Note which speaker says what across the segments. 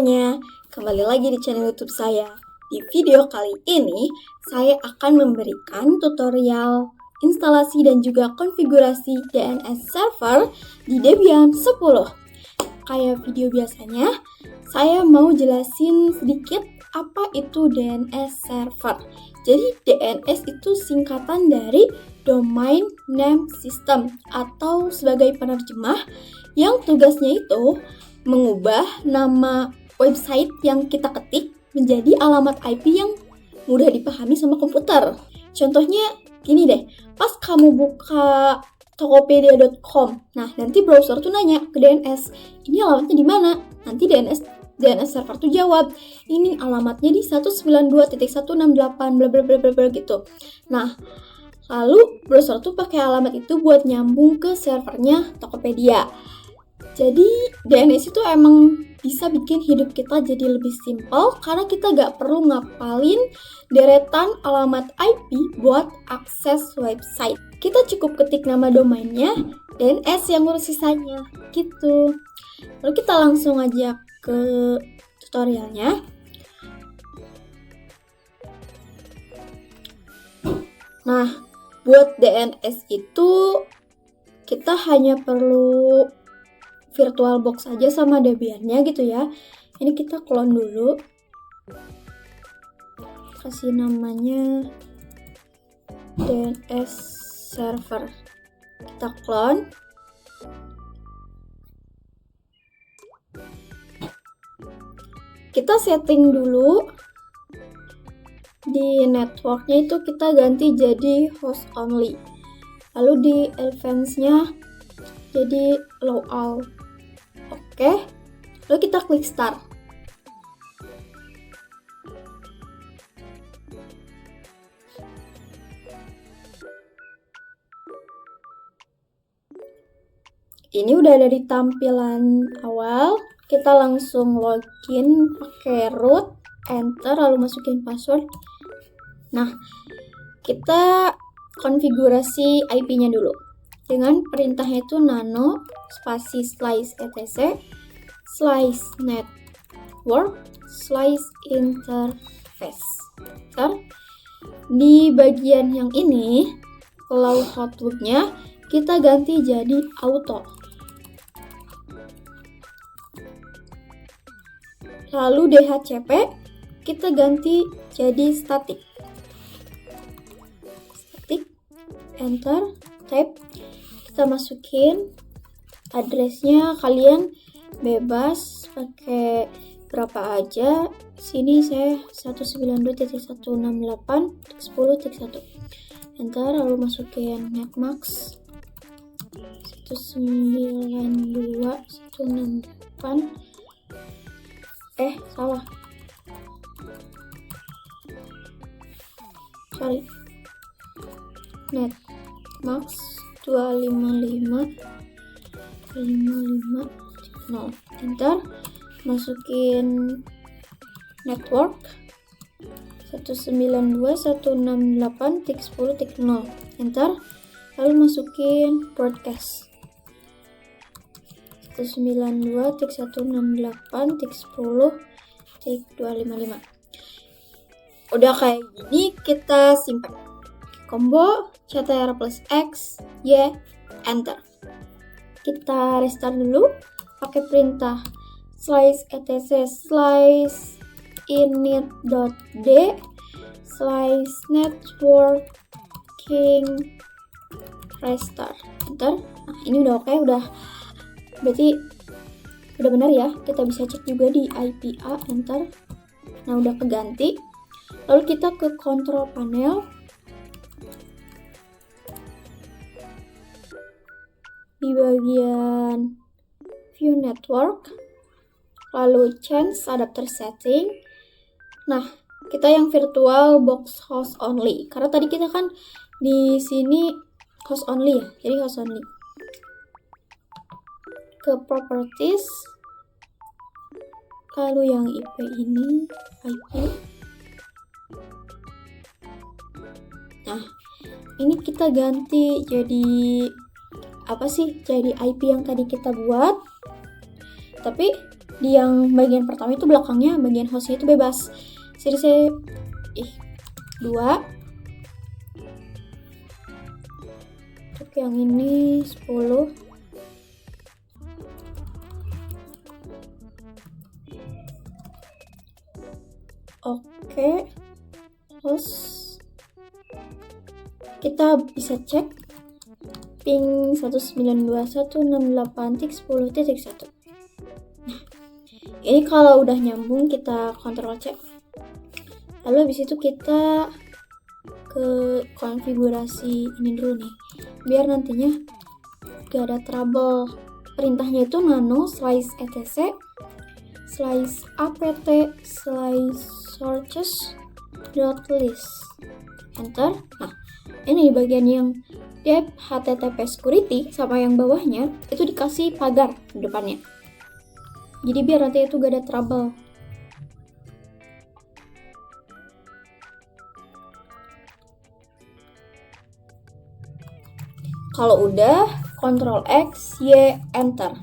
Speaker 1: semuanya, kembali lagi di channel YouTube saya. Di video kali ini, saya akan memberikan tutorial instalasi dan juga konfigurasi DNS server di Debian 10. Kayak video biasanya, saya mau jelasin sedikit apa itu DNS server. Jadi DNS itu singkatan dari Domain Name System atau sebagai penerjemah yang tugasnya itu mengubah nama website yang kita ketik menjadi alamat IP yang mudah dipahami sama komputer. Contohnya gini deh, pas kamu buka tokopedia.com, nah nanti browser tuh nanya ke DNS, ini alamatnya di mana? Nanti DNS server tuh jawab, ini alamatnya di 192.168 bla bla bla bla gitu. Nah, lalu browser tuh pakai alamat itu buat nyambung ke servernya Tokopedia. Jadi DNS itu emang bisa bikin hidup kita jadi lebih simpel karena kita gak perlu ngapalin deretan alamat IP buat akses website. Kita cukup ketik nama domainnya, DNS yang ngurus sisanya, gitu. Lalu kita langsung aja ke tutorialnya. Nah, buat DNS itu kita hanya perlu VirtualBox aja sama Debian-nya gitu ya. Ini kita clone dulu. Kasih namanya DNS server. Kita clone. Kita setting dulu. Di networknya itu kita ganti jadi host only. Lalu di advance-nya jadi low all. Oke, lalu kita klik start. Ini udah ada di tampilan awal. Kita langsung login pakai root, enter, lalu masukin password. Nah, kita konfigurasi IP-nya dulu. Dengan perintahnya itu nano spasi slice etc slice network slice interface. Di bagian yang ini kalau hotloop-nya kita ganti jadi auto. Lalu DHCP kita ganti jadi static. Enter, tab. Kita masukin addressnya, kalian bebas pakai berapa aja. Sini saya 192.168.10.1. Enter, lalu masukin netmask 192.168. Salah. Sorry. Netmask 255.0. Enter, masukin network 192.168.10.0. Enter, lalu masukin broadcast 192.168.10.255. Udah kayak gini, kita simpan. Combo ctr plus x y enter. Kita restart dulu pakai perintah slice etc slice init.d slice networking restart. Enter. Nah, ini udah oke, udah berarti udah benar ya. Kita bisa cek juga di IPA. Enter. Nah, udah keganti. Lalu kita ke control panel. Di bagian view network, lalu change adapter setting. Nah, kita yang virtual box host only karena tadi kita kan di sini host only ya, jadi host only. Ke properties, lalu yang IP ini IP. Nah, ini kita ganti jadi apa sih, jadi IP yang tadi kita buat. Tapi di yang bagian pertama itu belakangnya bagian hostnya itu bebas. Jadi saya 2. Untuk yang ini 10. Oke, terus kita bisa cek ping 192.168.10.1. Nah, ini kalau udah nyambung kita kontrol C. Lalu habis itu kita ke konfigurasi ini dulu nih, biar nantinya gak ada trouble. Perintahnya itu nano slice etc slice apt slice sources dot list, enter. Nah, ini di bagian yang dep http security sama yang bawahnya itu dikasih pagar di depannya, jadi biar nanti itu gak ada trouble. Kalau udah, Ctrl X, Y, enter.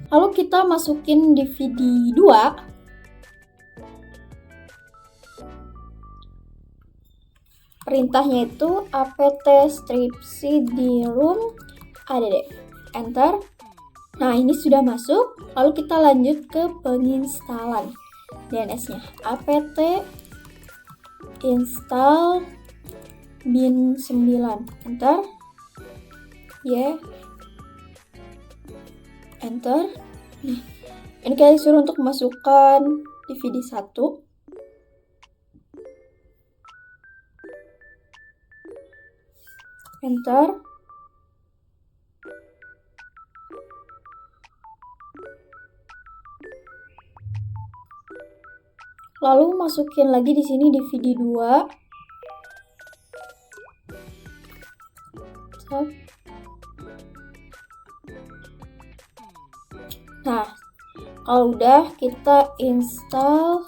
Speaker 1: Lalu kita masukin DVD 2. Perintahnya itu apt strip cd-rom add, enter. Nah, ini sudah masuk. Lalu kita lanjut ke penginstalan DNS-nya. apt install bin 9, enter. Y, enter. Nah, ini kalian suruh untuk masukkan DVD 1. Enter. Lalu masukin lagi di sini DVD 2. Nah, kalau udah kita install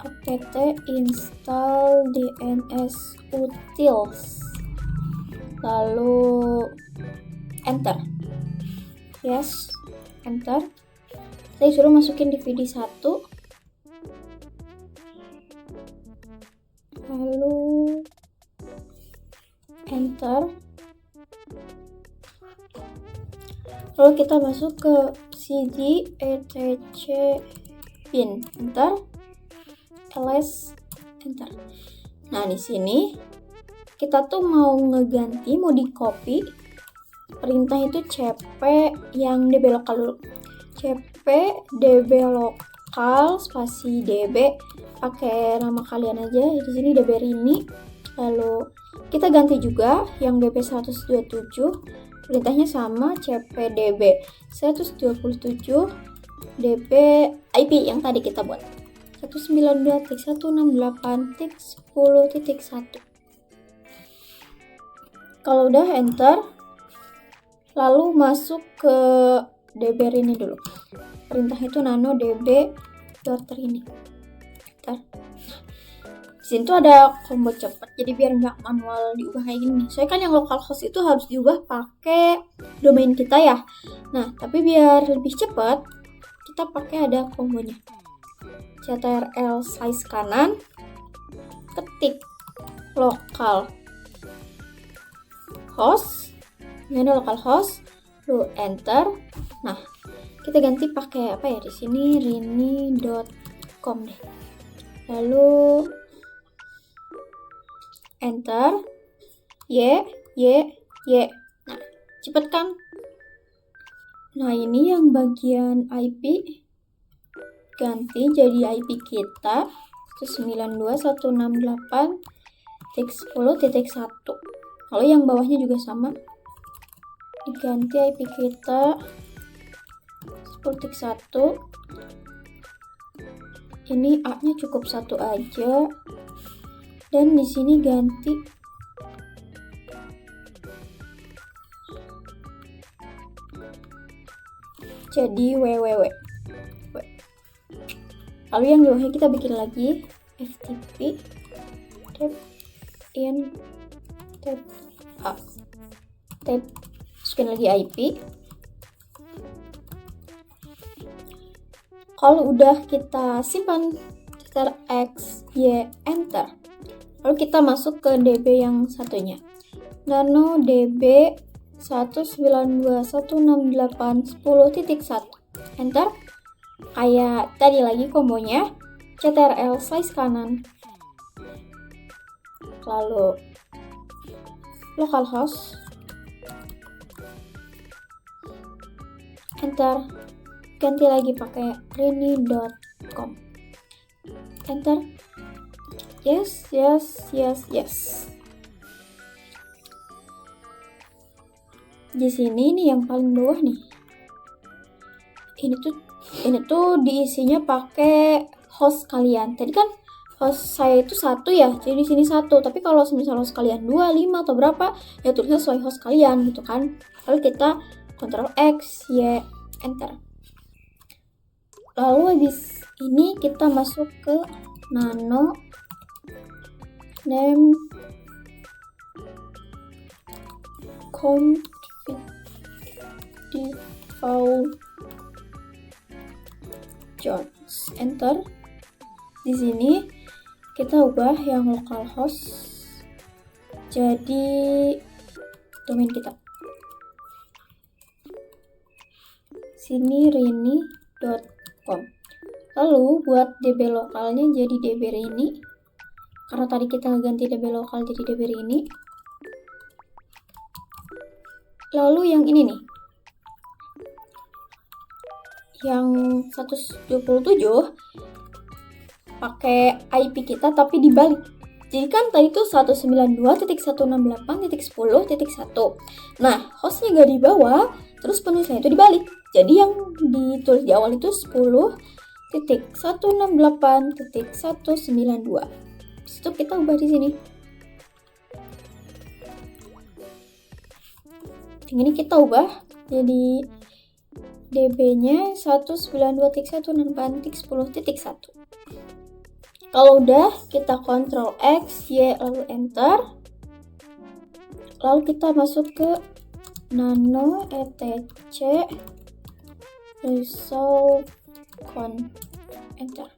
Speaker 1: apt install DNS utils. Lalu enter. Yes, enter. Saya suruh masukin DVD 1. Lalu enter. Lalu kita masuk ke cd etc bin, enter. ls, enter. Nah, di sini kita tuh mau ngeganti, mau di copy. Perintah itu cp yang db lokal dulu. Cp db lokal spasi db, pakai nama kalian aja. Di sini db ini. Lalu kita ganti juga yang db 127. Perintahnya sama, cp db 127 db IP yang tadi kita buat. 192.168.10.1. Kalau udah enter, lalu masuk ke db ini dulu. Perintah itu nano db dot ini. Enter. Di sini tuh ada combo cepat, jadi biar nggak manual diubah kayak gini. Soalnya kan yang localhost itu harus diubah pakai domain kita ya. Nah, tapi biar lebih cepat, kita pakai ada kombonya. Ctrl slice kanan, ketik lokal host, ini localhost, lalu enter. Nah, kita ganti pakai apa ya di sini, rini.com deh. Lalu enter. Y. Nah, cepet kan? Nah, ini yang bagian IP ganti jadi IP kita 192.168.10.1. Lalu yang bawahnya juga sama, diganti IP kita 10.1. Ini A-nya cukup 1 aja, dan di sini ganti jadi www. Lalu yang di bawahnya kita bikin lagi ftp tab in tab a tab, masukin lagi IP. Kalau udah kita simpan ctrl X, Y, enter. Lalu kita masuk ke DB yang satunya. Nano DB 192.168.10.1. Enter. Kayak tadi lagi kombonya. ctrl slice kanan. Lalu localhost. Enter. Ganti lagi pakai rini.com. Enter. Yes. Di sini nih yang paling bawah nih. Ini tuh diisinya pakai host kalian. Tadi kan host saya itu 1 ya, jadi di sini 1. Tapi kalau misalnya host kalian 2, 5 atau berapa, ya tulisnya sesuai host kalian gitu kan. Lalu kita ctrl X, Y, enter. Lalu habis ini kita masuk ke nano name default Jones. Enter. Di sini kita ubah yang localhost jadi domain kita. Sini rini.com. Lalu buat DB lokalnya jadi DB rini. Karena tadi kita ganti DB lokal jadi DB rini. Lalu yang ini nih. Yang 127 pakai IP kita tapi dibalik. Jadi kan tadi tuh 192.168.10.1. Nah, hostnya gak di bawah, terus penulisannya itu dibalik. Jadi yang ditulis di awal itu 10.168.192. Terus itu kita ubah di sini. Yang ini kita ubah jadi DB-nya 192.168.10.1. Kalau udah, kita ctrl X, Y, lalu enter. Lalu kita masuk ke nano etc resolve con, enter.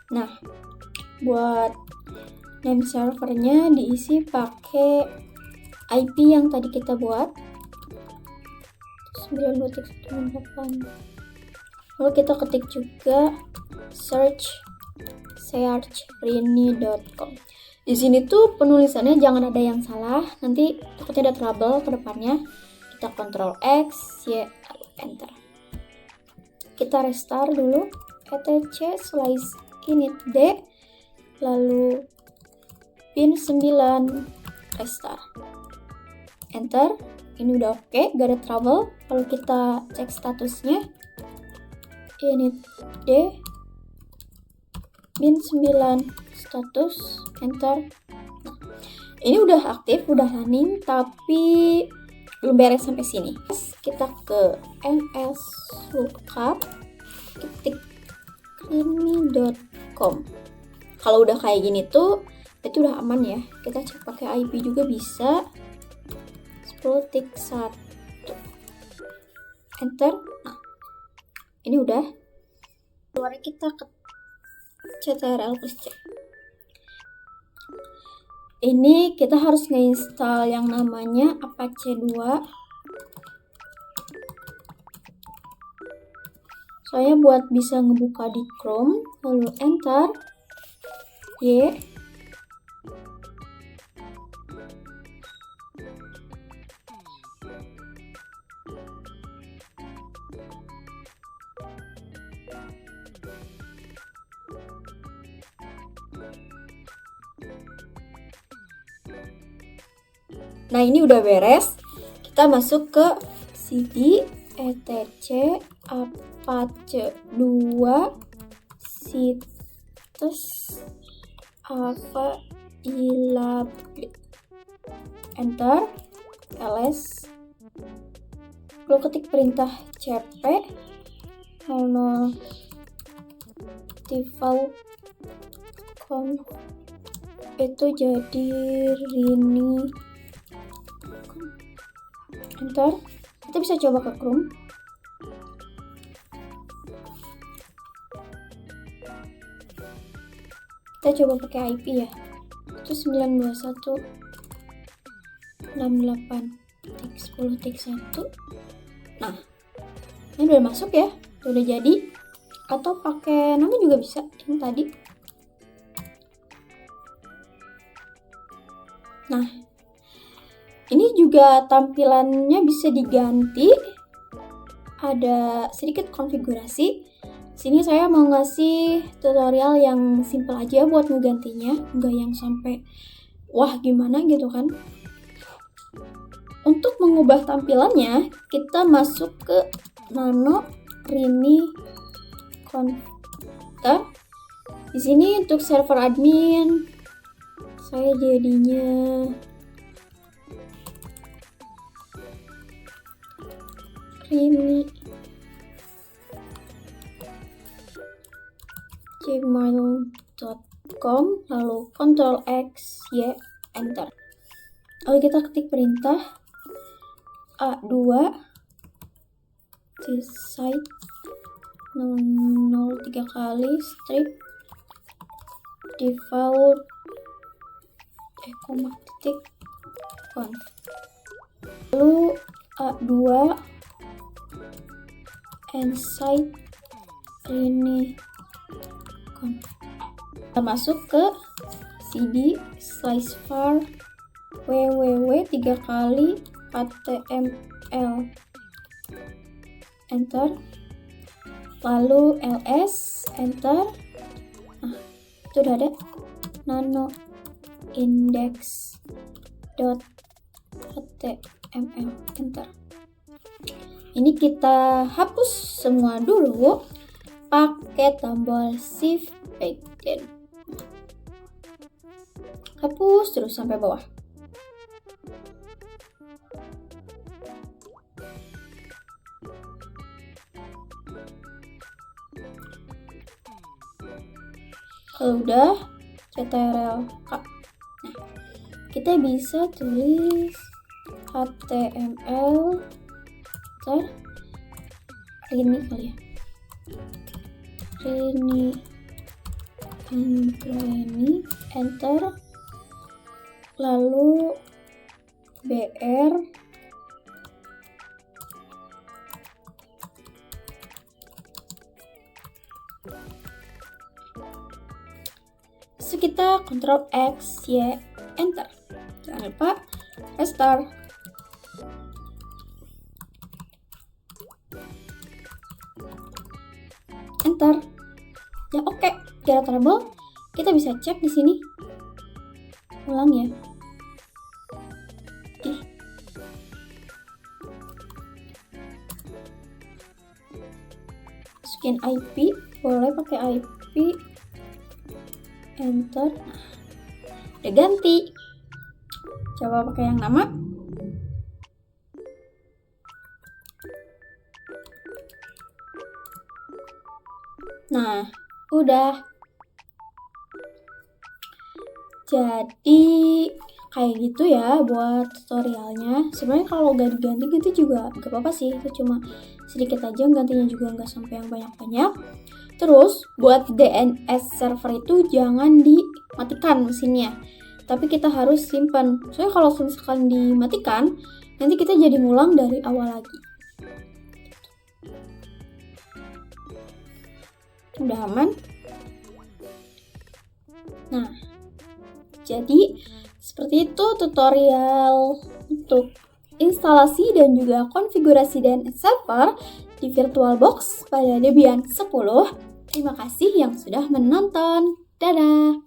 Speaker 1: Nah, buat name servernya diisi pakai IP yang tadi kita buat 92.168. Lalu kita ketik juga search rini.com. Di sini tuh penulisannya jangan ada yang salah, nanti takutnya ada trouble ke depannya. Kita ctrl X, Y, lalu enter. Kita restart dulu etc slice init d, lalu pin 9 restart. Enter. Ini udah oke, gak ada trouble. Kalau kita cek statusnya, init d bin 9 status, enter. Nah, ini udah aktif, udah running, tapi belum beres sampai sini. Kita ke ns lookup, ketik rini.com. Kalau udah kayak gini tuh, itu udah aman ya. Kita cek pakai IP juga bisa. 10.1, enter. Nah, ini udah. Keluar kita ke ctrl plus C. Ini kita harus nge-install yang namanya Apache 2. Soalnya buat bisa ngebuka di Chrome, lalu enter. Y. Nah, ini udah beres. Kita masuk ke cd etc apache 2 situs available, enter. ls, lalu ketik perintah cp 00 default conf itu jadi rini, enter. Kita bisa coba ke Chrome. Kita coba pakai IP ya. Itu 921.68.10.1. Nah, ini udah masuk ya, udah jadi. Atau pakai nama juga bisa yang tadi. Nah, ini juga tampilannya bisa diganti. Ada sedikit konfigurasi. Sini saya mau ngasih tutorial yang simple aja buat ngegantinya, nggak yang sampai wah gimana gitu kan. Untuk mengubah tampilannya, kita masuk ke Nano Rini Converter. Di sini untuk server admin, saya jadinya Rini gmail.com, lalu Ctrl X Y enter. Lalu kita ketik perintah A2 di site 003 kali strip default titik conf. Lalu A2 and site ini kita masuk ke cd slice var www 3 kali html enter, lalu ls enter. Nah, itu udah ada nano index.html enter. Ini kita hapus semua dulu pakai tombol shift backend. Hapus terus sampai bawah. Kalau udah, ctrl K. Nah, kita bisa tulis HTML ini kali ya. Rini enter, lalu BR so kita Ctrl X Y enter. Jangan lupa restart. Enter. Ya oke, kira trouble. Kita bisa cek di sini. Ulang ya. Masukin IP, boleh pakai IP. Enter. Nah, udah ganti. Coba pakai yang nama. Nah, udah. Jadi kayak gitu ya buat tutorialnya. Sebenarnya kalau gak diganti-ganti juga gak apa-apa sih. Itu cuma sedikit aja, gantinya juga gak sampai yang banyak-banyak. Terus buat DNS server itu jangan dimatikan mesinnya, tapi kita harus simpan. Soalnya kalau misalkan dimatikan, nanti kita jadi ngulang dari awal lagi. Udah aman. Nah, jadi seperti itu tutorial untuk instalasi dan juga konfigurasi DNS server di VirtualBox pada Debian 10. Terima kasih yang sudah menonton. Dadah!